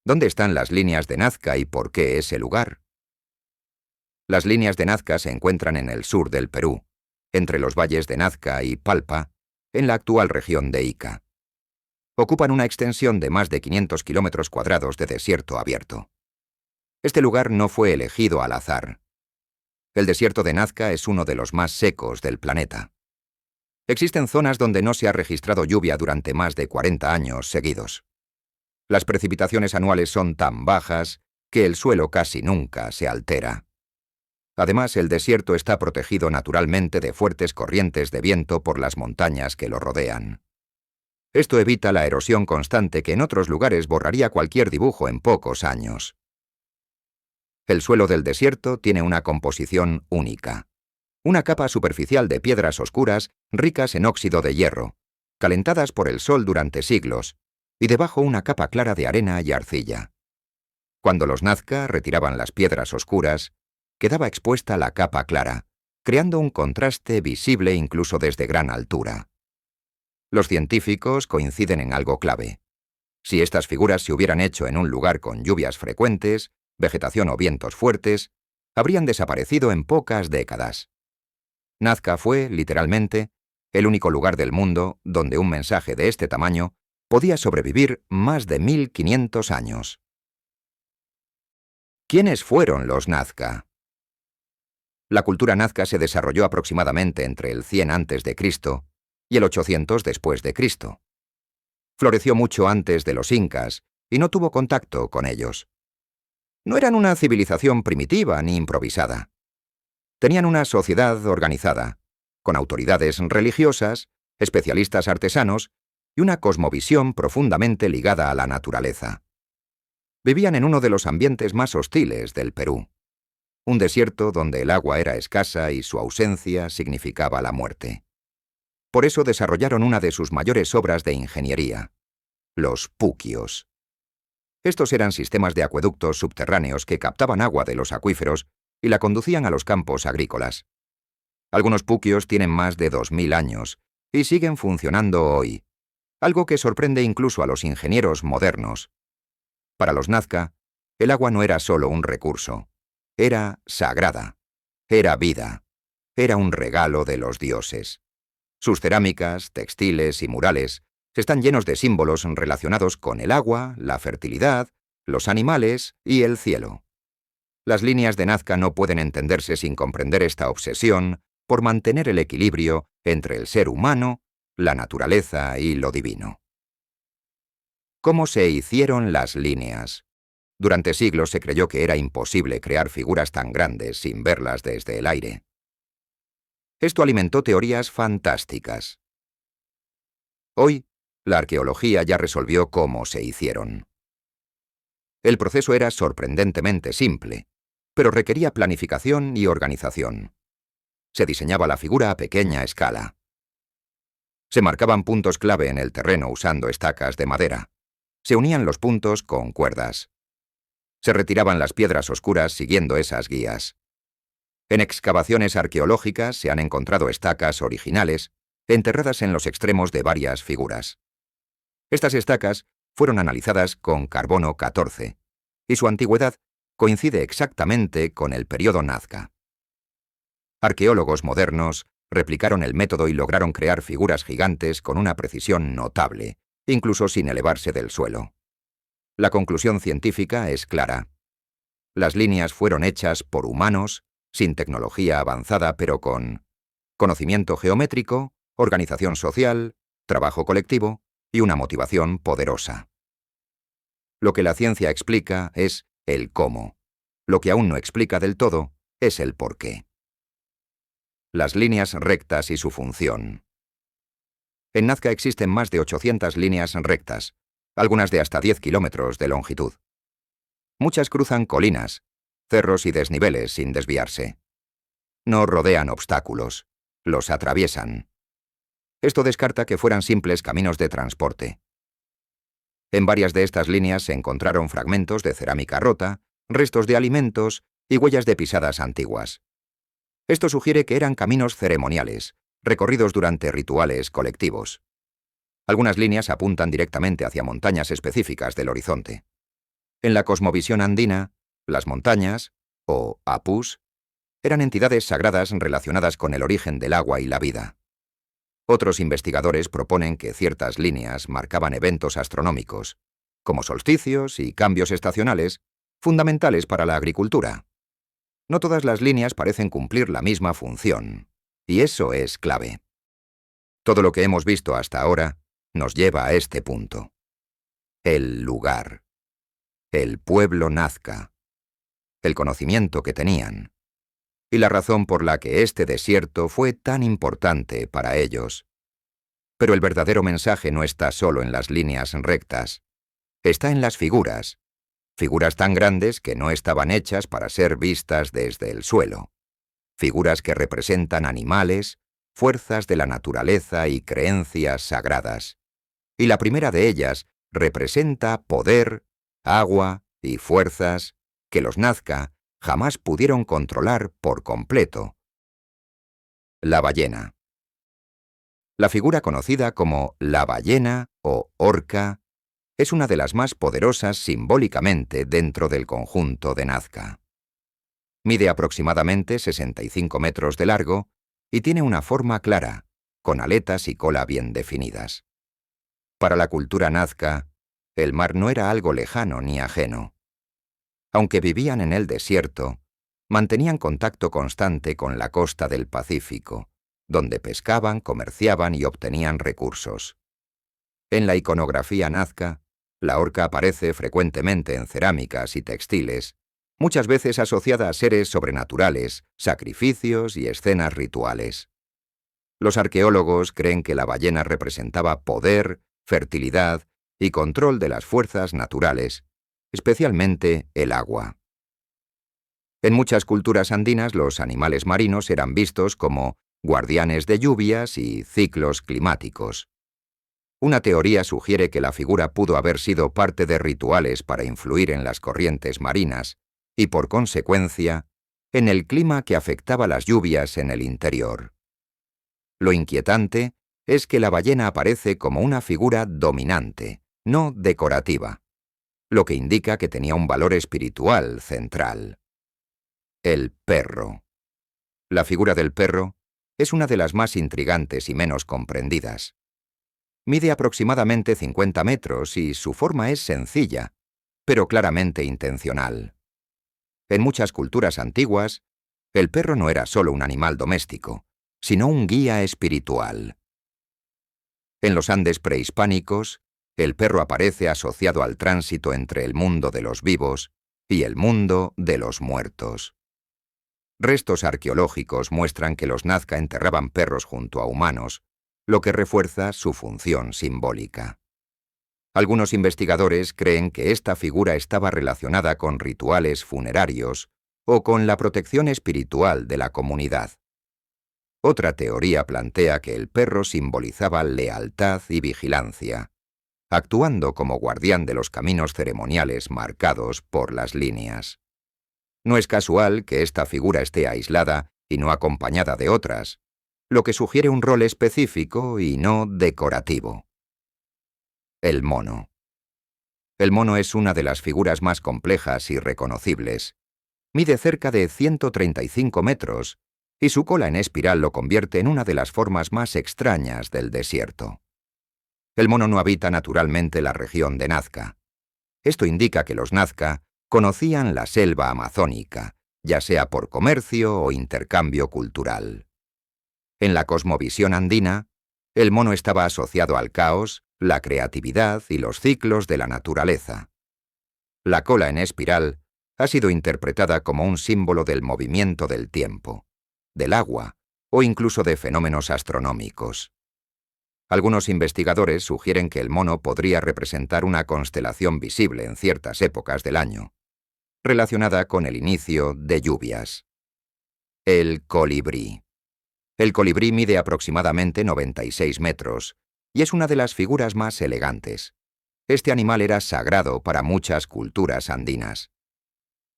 ¿Dónde están las líneas de Nazca y por qué ese lugar? Las líneas de Nazca se encuentran en el sur del Perú, entre los valles de Nazca y Palpa, en la actual región de Ica. Ocupan una extensión de más de 500 kilómetros cuadrados de desierto abierto. Este lugar no fue elegido al azar. El desierto de Nazca es uno de los más secos del planeta. Existen zonas donde no se ha registrado lluvia durante más de 40 años seguidos. Las precipitaciones anuales son tan bajas que el suelo casi nunca se altera. Además, el desierto está protegido naturalmente de fuertes corrientes de viento por las montañas que lo rodean. Esto evita la erosión constante que en otros lugares borraría cualquier dibujo en pocos años. El suelo del desierto tiene una composición única. Una capa superficial de piedras oscuras ricas en óxido de hierro, calentadas por el sol durante siglos, y debajo una capa clara de arena y arcilla. Cuando los Nazca retiraban las piedras oscuras, quedaba expuesta la capa clara, creando un contraste visible incluso desde gran altura. Los científicos coinciden en algo clave. Si estas figuras se hubieran hecho en un lugar con lluvias frecuentes, vegetación o vientos fuertes, habrían desaparecido en pocas décadas. Nazca fue, literalmente, el único lugar del mundo donde un mensaje de este tamaño podía sobrevivir más de 1500 años. ¿Quiénes fueron los Nazca? La cultura Nazca se desarrolló aproximadamente entre el 100 a.C. y el 800 después de Cristo. Floreció mucho antes de los incas y no tuvo contacto con ellos. No eran una civilización primitiva ni improvisada. Tenían una sociedad organizada, con autoridades religiosas, especialistas artesanos y una cosmovisión profundamente ligada a la naturaleza. Vivían en uno de los ambientes más hostiles del Perú, un desierto donde el agua era escasa y su ausencia significaba la muerte. Por eso desarrollaron una de sus mayores obras de ingeniería, los puquios. Estos eran sistemas de acueductos subterráneos que captaban agua de los acuíferos y la conducían a los campos agrícolas. Algunos puquios tienen más de 2000 años y siguen funcionando hoy, algo que sorprende incluso a los ingenieros modernos. Para los Nazca, el agua no era solo un recurso, era sagrada, era vida, era un regalo de los dioses. Sus cerámicas, textiles y murales están llenos de símbolos relacionados con el agua, la fertilidad, los animales y el cielo. Las líneas de Nazca no pueden entenderse sin comprender esta obsesión por mantener el equilibrio entre el ser humano, la naturaleza y lo divino. ¿Cómo se hicieron las líneas? Durante siglos se creyó que era imposible crear figuras tan grandes sin verlas desde el aire. Esto alimentó teorías fantásticas. Hoy, la arqueología ya resolvió cómo se hicieron. El proceso era sorprendentemente simple, pero requería planificación y organización. Se diseñaba la figura a pequeña escala. Se marcaban puntos clave en el terreno usando estacas de madera. Se unían los puntos con cuerdas. Se retiraban las piedras oscuras siguiendo esas guías. En excavaciones arqueológicas se han encontrado estacas originales enterradas en los extremos de varias figuras. Estas estacas fueron analizadas con carbono 14, y su antigüedad coincide exactamente con el período Nazca. Arqueólogos modernos replicaron el método y lograron crear figuras gigantes con una precisión notable, incluso sin elevarse del suelo. La conclusión científica es clara. Las líneas fueron hechas por humanos, sin tecnología avanzada, pero con conocimiento geométrico, organización social, trabajo colectivo y una motivación poderosa. Lo que la ciencia explica es el cómo. Lo que aún no explica del todo es el por qué. Las líneas rectas y su función. En Nazca existen más de 800 líneas rectas, algunas de hasta 10 kilómetros de longitud. Muchas cruzan colinas, cerros y desniveles sin desviarse. No rodean obstáculos, los atraviesan. Esto descarta que fueran simples caminos de transporte. En varias de estas líneas se encontraron fragmentos de cerámica rota, restos de alimentos y huellas de pisadas antiguas. Esto sugiere que eran caminos ceremoniales, recorridos durante rituales colectivos. Algunas líneas apuntan directamente hacia montañas específicas del horizonte. En la cosmovisión andina, las montañas, o apus, eran entidades sagradas relacionadas con el origen del agua y la vida. Otros investigadores proponen que ciertas líneas marcaban eventos astronómicos, como solsticios y cambios estacionales, fundamentales para la agricultura. No todas las líneas parecen cumplir la misma función, y eso es clave. Todo lo que hemos visto hasta ahora nos lleva a este punto. El lugar. El pueblo Nazca. El conocimiento que tenían. Y la razón por la que este desierto fue tan importante para ellos. Pero el verdadero mensaje no está solo en las líneas rectas. Está en las figuras. Figuras tan grandes que no estaban hechas para ser vistas desde el suelo. Figuras que representan animales, fuerzas de la naturaleza y creencias sagradas. Y la primera de ellas representa poder, agua y fuerzas que los Nazca jamás pudieron controlar por completo. La ballena. La figura conocida como la ballena o orca es una de las más poderosas simbólicamente dentro del conjunto de Nazca. Mide aproximadamente 65 metros de largo y tiene una forma clara, con aletas y cola bien definidas. Para la cultura Nazca, el mar no era algo lejano ni ajeno. Aunque vivían en el desierto, mantenían contacto constante con la costa del Pacífico, donde pescaban, comerciaban y obtenían recursos. En la iconografía Nazca, la orca aparece frecuentemente en cerámicas y textiles, muchas veces asociada a seres sobrenaturales, sacrificios y escenas rituales. Los arqueólogos creen que la ballena representaba poder, fertilidad y control de las fuerzas naturales, especialmente el agua. En muchas culturas andinas los animales marinos eran vistos como guardianes de lluvias y ciclos climáticos. Una teoría sugiere que la figura pudo haber sido parte de rituales para influir en las corrientes marinas y, por consecuencia, en el clima que afectaba las lluvias en el interior. Lo inquietante es que la ballena aparece como una figura dominante, no decorativa, lo que indica que tenía un valor espiritual central. El perro. La figura del perro es una de las más intrigantes y menos comprendidas. Mide aproximadamente 50 metros y su forma es sencilla, pero claramente intencional. En muchas culturas antiguas, el perro no era solo un animal doméstico, sino un guía espiritual. En los Andes prehispánicos, el perro aparece asociado al tránsito entre el mundo de los vivos y el mundo de los muertos. Restos arqueológicos muestran que los Nazca enterraban perros junto a humanos, lo que refuerza su función simbólica. Algunos investigadores creen que esta figura estaba relacionada con rituales funerarios o con la protección espiritual de la comunidad. Otra teoría plantea que el perro simbolizaba lealtad y vigilancia, actuando como guardián de los caminos ceremoniales marcados por las líneas. No es casual que esta figura esté aislada y no acompañada de otras, lo que sugiere un rol específico y no decorativo. El mono. El mono es una de las figuras más complejas y reconocibles. Mide cerca de 135 metros y su cola en espiral lo convierte en una de las formas más extrañas del desierto. El mono no habita naturalmente la región de Nazca. Esto indica que los Nazca conocían la selva amazónica, ya sea por comercio o intercambio cultural. En la cosmovisión andina, el mono estaba asociado al caos, la creatividad y los ciclos de la naturaleza. La cola en espiral ha sido interpretada como un símbolo del movimiento del tiempo, del agua o incluso de fenómenos astronómicos. Algunos investigadores sugieren que el mono podría representar una constelación visible en ciertas épocas del año, relacionada con el inicio de lluvias. El colibrí. El colibrí mide aproximadamente 96 metros y es una de las figuras más elegantes. Este animal era sagrado para muchas culturas andinas.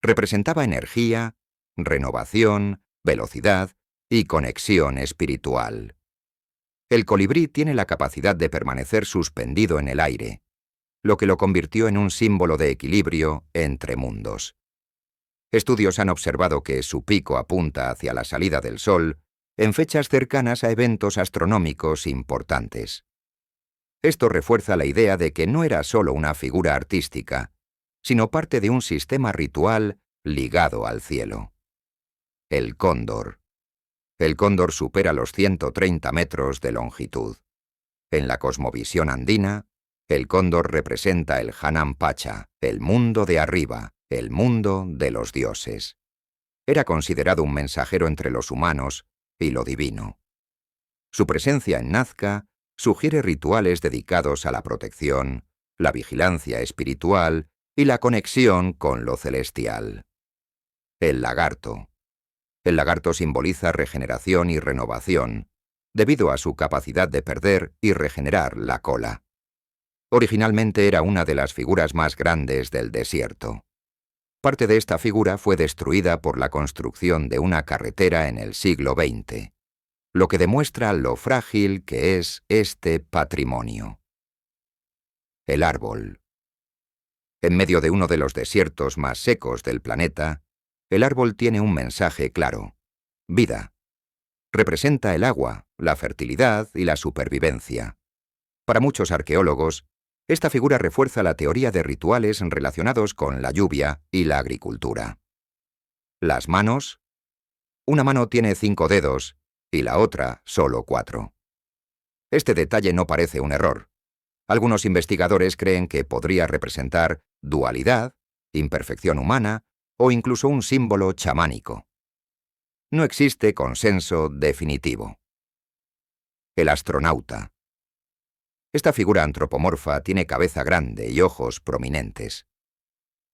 Representaba energía, renovación, velocidad y conexión espiritual. El colibrí tiene la capacidad de permanecer suspendido en el aire, lo que lo convirtió en un símbolo de equilibrio entre mundos. Estudios han observado que su pico apunta hacia la salida del Sol en fechas cercanas a eventos astronómicos importantes. Esto refuerza la idea de que no era solo una figura artística, sino parte de un sistema ritual ligado al cielo. El cóndor. El cóndor supera los 130 metros de longitud. En la cosmovisión andina, el cóndor representa el Hanan Pacha, el mundo de arriba, el mundo de los dioses. Era considerado un mensajero entre los humanos y lo divino. Su presencia en Nazca sugiere rituales dedicados a la protección, la vigilancia espiritual y la conexión con lo celestial. El lagarto. El lagarto simboliza regeneración y renovación, debido a su capacidad de perder y regenerar la cola. Originalmente era una de las figuras más grandes del desierto. Parte de esta figura fue destruida por la construcción de una carretera en el siglo XX, lo que demuestra lo frágil que es este patrimonio. El árbol. En medio de uno de los desiertos más secos del planeta, el árbol tiene un mensaje claro: vida. Representa el agua, la fertilidad y la supervivencia. Para muchos arqueólogos, esta figura refuerza la teoría de rituales relacionados con la lluvia y la agricultura. Las manos. Una mano tiene 5 dedos y la otra solo 4. Este detalle no parece un error. Algunos investigadores creen que podría representar dualidad, imperfección humana o incluso un símbolo chamánico. No existe consenso definitivo. El astronauta. Esta figura antropomorfa tiene cabeza grande y ojos prominentes.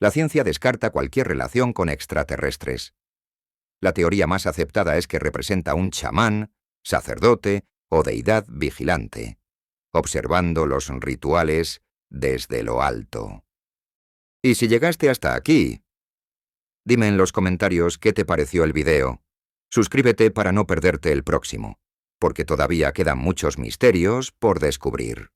La ciencia descarta cualquier relación con extraterrestres. La teoría más aceptada es que representa un chamán, sacerdote o deidad vigilante, observando los rituales desde lo alto. Y si llegaste hasta aquí, dime en los comentarios qué te pareció el video. Suscríbete para no perderte el próximo, porque todavía quedan muchos misterios por descubrir.